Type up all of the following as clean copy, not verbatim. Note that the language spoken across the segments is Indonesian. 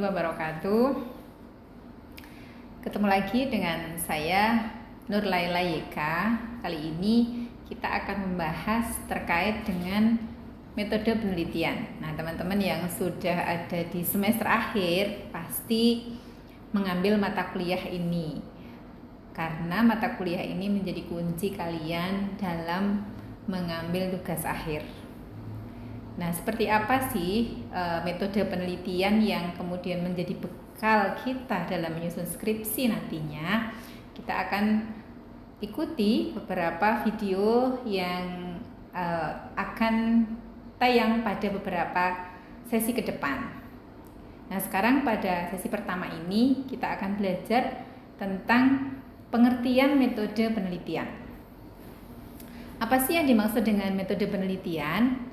wabarakatuh. Ketemu lagi dengan saya Nur Laila YK. Kali ini kita akan membahas terkait dengan metode penelitian. Nah, teman-teman yang sudah ada di semester akhir pasti mengambil mata kuliah ini, karena mata kuliah ini menjadi kunci kalian dalam mengambil tugas akhir. Nah, seperti apa sih metode penelitian yang kemudian menjadi bekal kita dalam menyusun skripsi nantinya? Kita akan ikuti beberapa video yang akan tayang pada beberapa sesi ke depan. Nah, sekarang pada sesi pertama ini kita akan belajar tentang pengertian metode penelitian. Apa sih yang dimaksud dengan metode penelitian?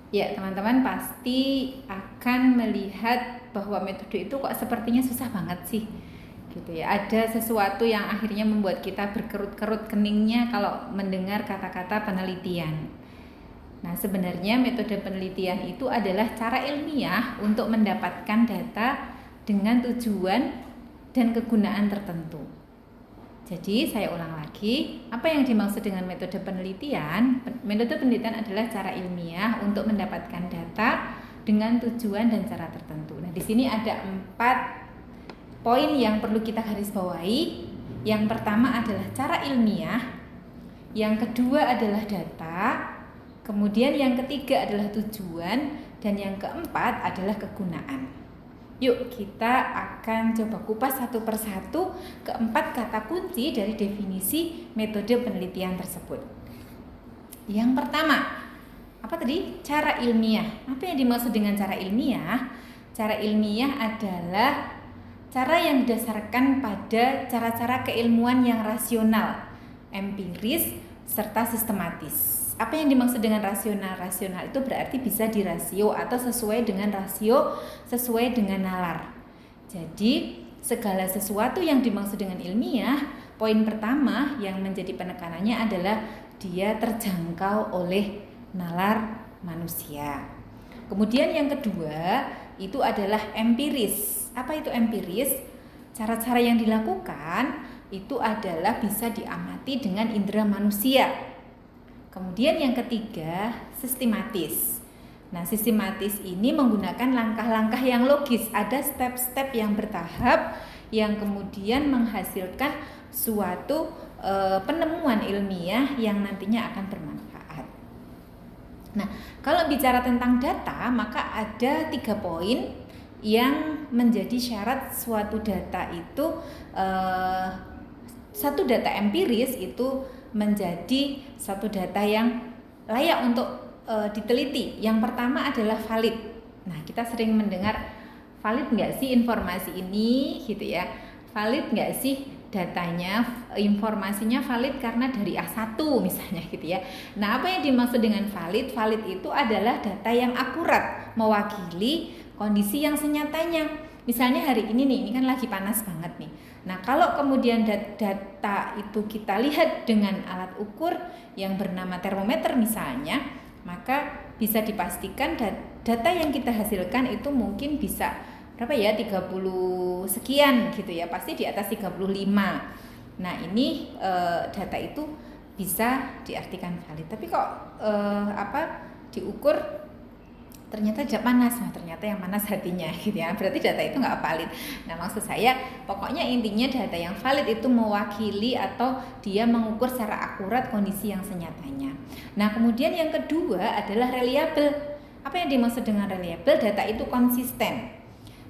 Ya, teman-teman pasti akan melihat bahwa metode itu kok sepertinya susah banget sih, gitu ya. Ada sesuatu yang akhirnya membuat kita berkerut-kerut keningnya kalau mendengar kata-kata penelitian. Nah, sebenarnya metode penelitian itu adalah cara ilmiah untuk mendapatkan data dengan tujuan dan kegunaan tertentu. Jadi saya ulang lagi, apa yang dimaksud dengan metode penelitian? Metode penelitian adalah cara ilmiah untuk mendapatkan data dengan tujuan dan cara tertentu. Nah, di sini ada 4 poin yang perlu kita garis bawahi. Yang pertama adalah cara ilmiah, yang kedua adalah data, kemudian yang ketiga adalah tujuan, dan yang keempat adalah kegunaan. Yuk kita akan coba kupas satu persatu keempat kata kunci dari definisi metode penelitian tersebut. Yang pertama, apa tadi? Cara ilmiah. Apa yang dimaksud dengan cara ilmiah? Cara ilmiah adalah cara yang didasarkan pada cara-cara keilmuan yang rasional, empiris, serta sistematis. Apa yang dimaksud dengan rasional? Rasional itu berarti bisa dirasio atau sesuai dengan rasio, sesuai dengan nalar. Jadi segala sesuatu yang dimaksud dengan ilmiah, poin pertama yang menjadi penekanannya adalah dia terjangkau oleh nalar manusia. Kemudian yang kedua itu adalah empiris. Apa itu empiris? Cara-cara yang dilakukan itu adalah bisa diamati dengan indera manusia. Kemudian yang ketiga, sistematis. Nah, sistematis ini menggunakan langkah-langkah yang logis, ada step-step yang bertahap yang kemudian menghasilkan suatu penemuan ilmiah yang nantinya akan bermanfaat. Nah, kalau bicara tentang data, maka ada 3 poin yang menjadi syarat suatu data itu, satu data empiris itu menjadi satu data yang layak untuk diteliti. Yang pertama adalah valid. Nah, kita sering mendengar valid nggak sih informasi ini, gitu ya? Valid nggak sih datanya, informasinya valid karena dari A1 misalnya, gitu ya. Nah, apa yang dimaksud dengan valid? Valid itu adalah data yang akurat, mewakili kondisi yang senyatanya. Misalnya hari ini nih, ini kan lagi panas banget nih. Nah, kalau kemudian data itu kita lihat dengan alat ukur yang bernama termometer misalnya, maka bisa dipastikan data yang kita hasilkan itu mungkin bisa berapa ya, 30 sekian gitu ya, pasti di atas 35. Nah, ini data itu bisa diartikan valid. Tapi kok diukur ternyata tidak panas, nah ternyata yang panas hatinya gitu ya, berarti data itu nggak valid. Nah, maksud saya pokoknya intinya data yang valid itu mewakili atau dia mengukur secara akurat kondisi yang senyatanya. Nah, kemudian yang kedua adalah reliable. Apa yang dimaksud dengan reliable? Data itu konsisten.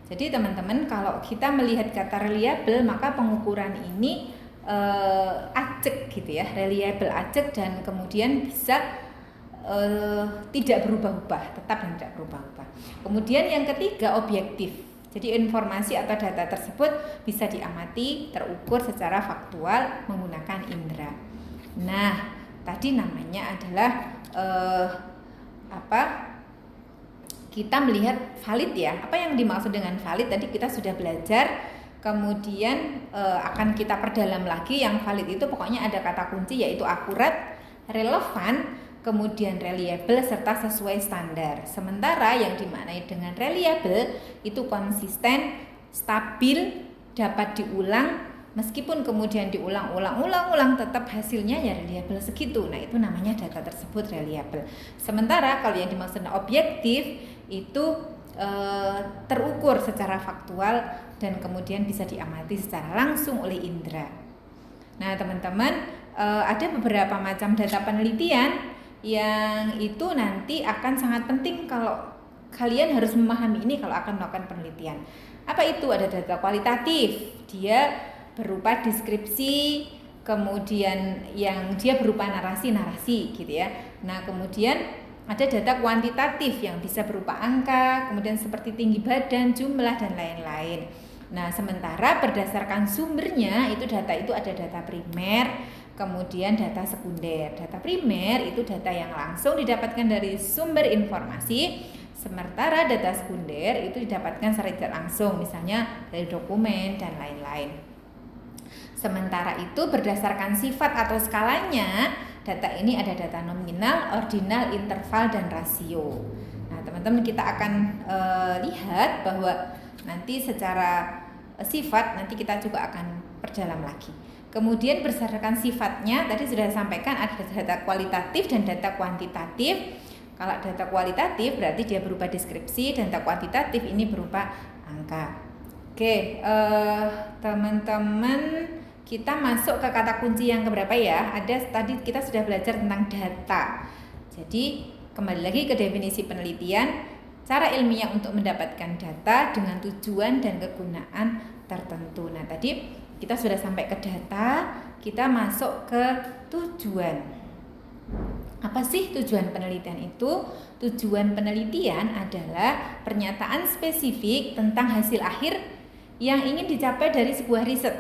Jadi teman-teman, kalau kita melihat kata reliable, maka pengukuran ini acak gitu ya, reliable acak, dan kemudian bisa tidak berubah-ubah, tetap dan tidak berubah-ubah. Kemudian yang ketiga, objektif. Jadi informasi atau data tersebut bisa diamati, terukur secara faktual menggunakan indera. Nah, tadi namanya adalah kita melihat valid ya. Apa yang dimaksud dengan valid tadi kita sudah belajar. Kemudian akan kita perdalam lagi. Yang valid itu pokoknya ada kata kunci yaitu akurat, relevan, kemudian reliable serta sesuai standar. Sementara yang dimaknai dengan reliable itu konsisten, stabil, dapat diulang, meskipun kemudian diulang-ulang tetap hasilnya ya reliable segitu. Nah, itu namanya data tersebut reliable. Sementara kalau yang dimaksud objektif itu terukur secara faktual dan kemudian bisa diamati secara langsung oleh indera. Nah, teman-teman, ada beberapa macam data penelitian yang itu nanti akan sangat penting kalau kalian harus memahami ini kalau akan melakukan penelitian. Apa itu? Ada data kualitatif, dia berupa deskripsi, kemudian yang dia berupa narasi gitu ya. Nah, kemudian ada data kuantitatif yang bisa berupa angka, kemudian seperti tinggi badan, jumlah, dan lain-lain. Nah, sementara berdasarkan sumbernya itu data itu ada data primer, kemudian data sekunder. Data primer itu data yang langsung didapatkan dari sumber informasi, sementara data sekunder itu didapatkan secara tidak langsung, misalnya dari dokumen dan lain-lain. Sementara itu berdasarkan sifat atau skalanya, data ini ada data nominal, ordinal, interval, dan rasio. Nah, teman-teman, kita akan lihat bahwa nanti secara sifat nanti kita juga akan perdalam lagi. Kemudian berdasarkan sifatnya tadi sudah sampaikan ada data kualitatif dan data kuantitatif. Kalau data kualitatif berarti dia berupa deskripsi, dan data kuantitatif ini berupa angka. Oke, teman-teman, kita masuk ke kata kunci yang keberapa ya? Ada tadi kita sudah belajar tentang data. Jadi kembali lagi ke definisi penelitian, cara ilmiah untuk mendapatkan data dengan tujuan dan kegunaan tertentu. Nah, tadi kita sudah sampai ke data, kita masuk ke tujuan. Apa sih tujuan penelitian itu? Tujuan penelitian adalah pernyataan spesifik tentang hasil akhir yang ingin dicapai dari sebuah riset.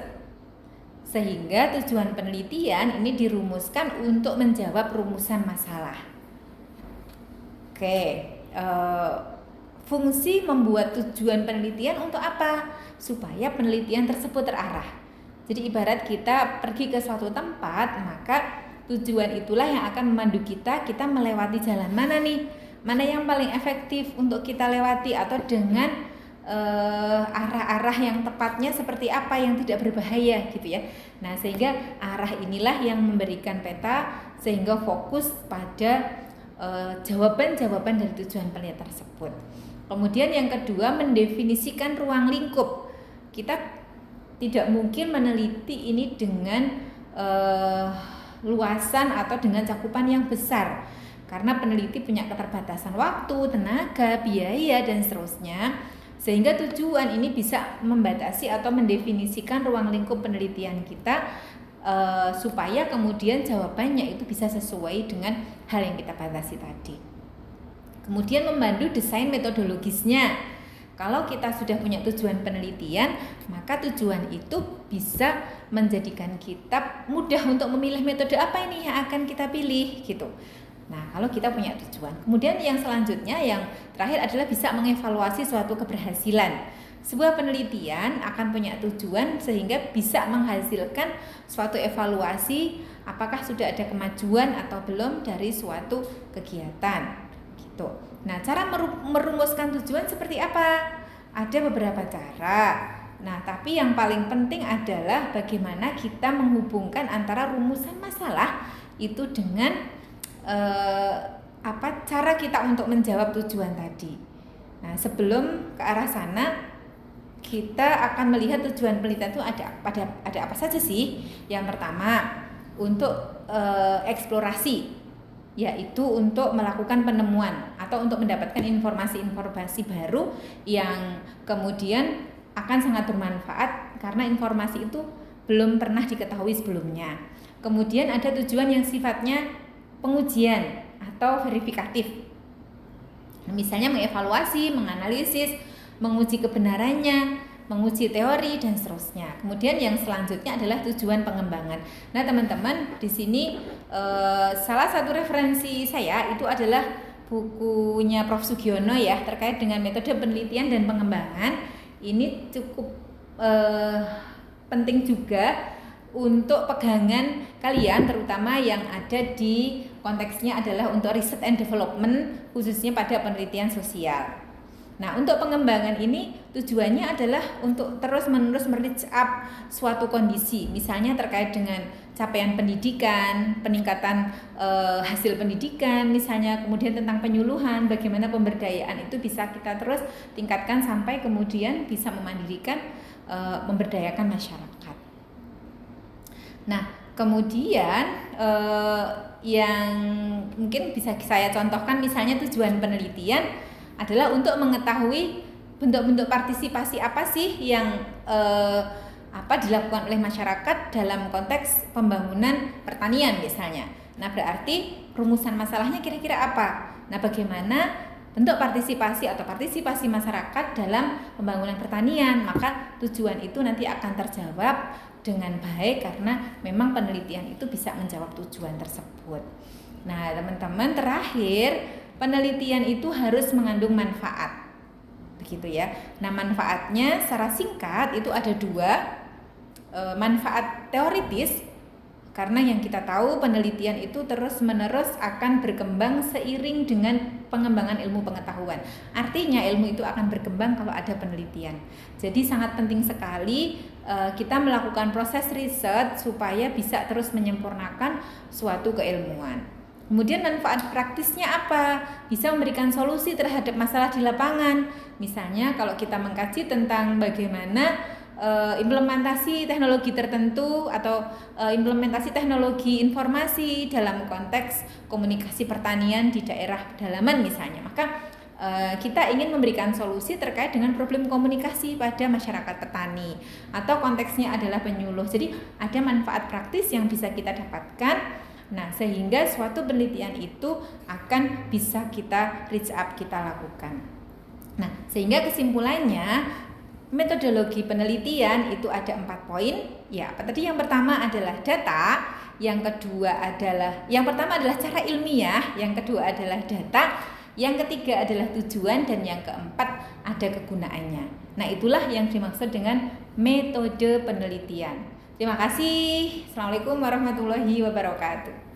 Sehingga tujuan penelitian ini dirumuskan untuk menjawab rumusan masalah. Oke, fungsi membuat tujuan penelitian untuk apa? Supaya penelitian tersebut terarah. Jadi ibarat kita pergi ke suatu tempat, maka tujuan itulah yang akan memandu kita melewati jalan mana nih? Mana yang paling efektif untuk kita lewati, atau dengan arah-arah yang tepatnya seperti apa yang tidak berbahaya gitu ya. Nah, sehingga arah inilah yang memberikan peta sehingga fokus pada jawaban-jawaban dari tujuan penelitian tersebut. Kemudian yang kedua, mendefinisikan ruang lingkup. Kita tidak mungkin meneliti ini dengan luasan atau dengan cakupan yang besar, karena peneliti punya keterbatasan waktu, tenaga, biaya, dan seterusnya. Sehingga tujuan ini bisa membatasi atau mendefinisikan ruang lingkup penelitian kita supaya kemudian jawabannya itu bisa sesuai dengan hal yang kita batasi tadi. Kemudian membantu desain metodologisnya. Kalau kita sudah punya tujuan penelitian, maka tujuan itu bisa menjadikan kita mudah untuk memilih metode apa ini yang akan kita pilih gitu. Nah, kalau kita punya tujuan. Kemudian yang selanjutnya, yang terakhir adalah bisa mengevaluasi suatu keberhasilan. Sebuah penelitian akan punya tujuan sehingga bisa menghasilkan suatu evaluasi apakah sudah ada kemajuan atau belum dari suatu kegiatan gitu. Nah, cara merumuskan tujuan seperti apa? Ada beberapa cara. Nah, tapi yang paling penting adalah bagaimana kita menghubungkan antara rumusan masalah itu dengan cara kita untuk menjawab tujuan tadi. Nah, sebelum ke arah sana, kita akan melihat tujuan penelitian itu ada apa saja sih. Yang pertama, untuk eksplorasi, yaitu untuk melakukan penemuan atau untuk mendapatkan informasi-informasi baru yang kemudian akan sangat bermanfaat karena informasi itu belum pernah diketahui sebelumnya. Kemudian ada tujuan yang sifatnya pengujian atau verifikatif. Misalnya mengevaluasi, menganalisis, menguji kebenarannya, menguji teori, dan seterusnya. Kemudian yang selanjutnya adalah tujuan pengembangan. Nah, teman-teman, di sini salah satu referensi saya itu adalah bukunya Prof. Sugiono ya, terkait dengan metode penelitian dan pengembangan. Ini cukup penting juga untuk pegangan kalian, terutama yang ada di konteksnya adalah untuk research and development, khususnya pada penelitian sosial. Nah, untuk pengembangan ini tujuannya adalah untuk terus-menerus mereach up suatu kondisi, misalnya terkait dengan capaian pendidikan, peningkatan hasil pendidikan, misalnya kemudian tentang penyuluhan, bagaimana pemberdayaan itu bisa kita terus tingkatkan sampai kemudian bisa memandirikan, memberdayakan masyarakat. Nah, kemudian yang mungkin bisa saya contohkan, misalnya tujuan penelitian adalah untuk mengetahui bentuk-bentuk partisipasi apa sih yang dilakukan oleh masyarakat dalam konteks pembangunan pertanian misalnya. Nah, berarti rumusan masalahnya kira-kira apa? Nah, bagaimana bentuk partisipasi atau partisipasi masyarakat dalam pembangunan pertanian? Maka tujuan itu nanti akan terjawab dengan baik karena memang penelitian itu bisa menjawab tujuan tersebut. Nah, teman-teman, terakhir, penelitian itu harus mengandung manfaat, begitu ya. Nah, manfaatnya secara singkat itu ada dua. Manfaat teoritis, karena yang kita tahu penelitian itu terus-menerus akan berkembang seiring dengan pengembangan ilmu pengetahuan. Artinya ilmu itu akan berkembang kalau ada penelitian. Jadi sangat penting sekali kita melakukan proses riset supaya bisa terus menyempurnakan suatu keilmuan. Kemudian manfaat praktisnya apa? Bisa memberikan solusi terhadap masalah di lapangan. Misalnya kalau kita mengkaji tentang bagaimana implementasi teknologi tertentu atau implementasi teknologi informasi dalam konteks komunikasi pertanian di daerah pedalaman misalnya, maka kita ingin memberikan solusi terkait dengan problem komunikasi pada masyarakat petani atau konteksnya adalah penyuluh. Jadi ada manfaat praktis yang bisa kita dapatkan. Nah, sehingga suatu penelitian itu akan bisa kita reach up, kita lakukan. Nah, sehingga kesimpulannya metodologi penelitian itu ada 4 poin. Ya, apa tadi? Yang pertama adalah data, yang pertama adalah cara ilmiah, yang kedua adalah data, yang ketiga adalah tujuan, dan yang keempat ada kegunaannya. Nah, itulah yang dimaksud dengan metode penelitian. Terima kasih. Assalamualaikum warahmatullahi wabarakatuh.